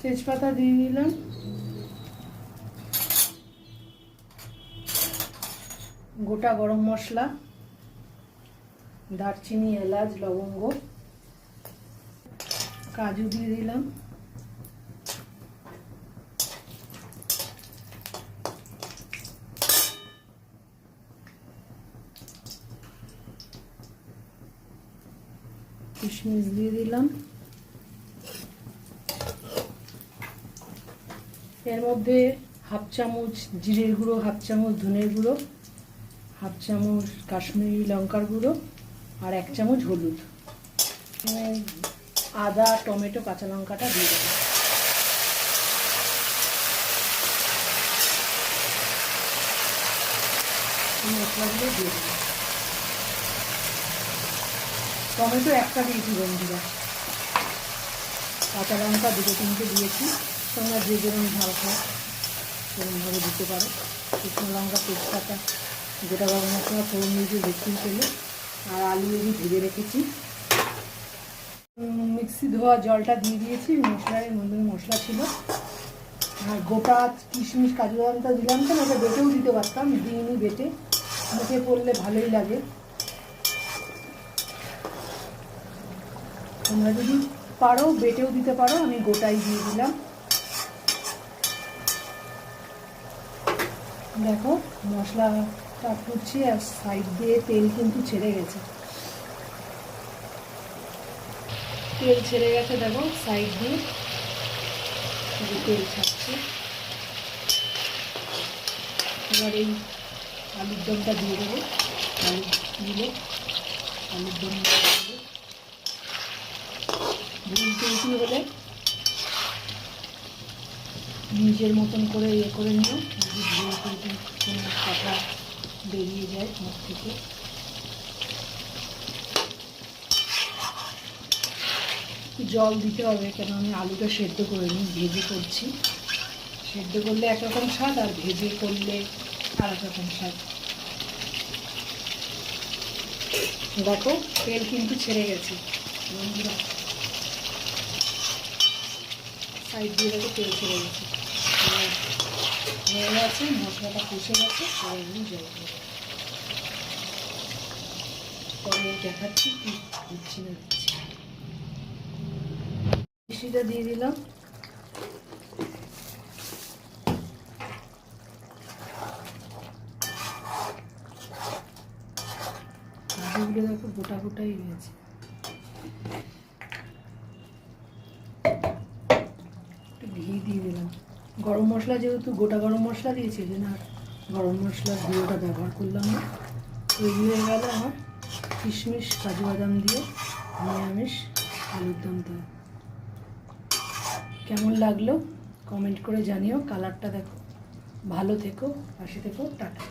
তেজপাতা দিয়ে দিলাম, গোটা গরম মশলা, দারচিনি, এলাচ, লবঙ্গ, কাজু দিয়ে দিলাম, কিশমিশ দিয়ে দিলাম। এর মধ্যে হাফ চামচ জিরের গুঁড়ো, হাফ চামচ ধনের গুঁড়ো, হাফ চামচ কাশ্মীরি লঙ্কার গুঁড়ো আর 1 চামচ হলুদ, আদা, টমেটো, কাঁচা লঙ্কাটা দিয়ে দেবো। মশলাগুলো দিয়ে দেবো। টমেটো একটা দিয়েছি বন্ধুরা, কাঁচা লঙ্কা 2-3টে দিয়েছি। তোমরা যে যেরকম ঝাল খাও সেরকমভাবে দিতে পারো। শুকনো লঙ্কা, তেজপাতা, গোটা গরম মশলা, ফোড়ন দিয়ে ভেজে তেলে আর আলু ভেজে রেখেছি। মিক্সি ধোয়া জলটা দিয়ে দিয়েছি। মশলার মধ্যে মশলা ছিল, আর গোটা কিশমিশ, কাজু বাদামটা দিলাম। তো ওটা বেটেও দিতে পারতাম, দিইনি বেটে, মুখে পড়লে ভালোই লাগে। তোমরা যদি পারো বেটেও দিতে পারো, আমি গোটাই দিয়ে দিলাম। দেখো মশলাটা ফুটছে আর সাইড দিয়ে তেল কিন্তু ছেড়ে গেছে। তেল ছেড়ে গেছে, দেখো সাইড দিয়ে তেল ছাড়ছে। এবার এই আলুর দমটা দিয়ে দেবো। আলু দিলে আলুর দম ভুল টুলটি হলে নিজের মতন করে করে নিও, যদি ভুল টুলটি কোনো কথা বেরিয়ে যায় মুখ থেকে। জল দিতে হবে, কেন আমি আলুটা সেদ্ধ করে নিই, ভেজে করছি। সেদ্ধ করলে একরকম স্বাদ, আর ভেজে করলে আর এক রকম স্বাদ। দেখো তেল কিন্তু ছেড়ে গেছে বন্ধুরা, সাইড দিয়ে দেখো তেল ছেড়ে গেছে, হয়ে গেছে। মশলাটা কষে গেছে, সবাই আমি জল দেবো। পরে দেখাচ্ছি কি দিচ্ছি না দিচ্ছি। মিষ্টিটা দিয়ে দিলাম, কাজুগুলো দেখো গোটা গোটাই রয়েছে। একটু ঘি দিয়ে দিলাম। গরম মশলা যেহেতু গোটা গরম মশলা দিয়েছি, যে না গরম মশলার গুঁড়োটা ব্যবহার করলাম না। তৈরি হয়ে গেল আমার কিশমিশ, কাজু বাদাম দিয়ে নিরামিষ আলুর দমটা। কেমন লাগলো কমেন্ট করে জানিও। কালারটা দেখো। ভালো থেকো, পাশে থেকো, টাটা।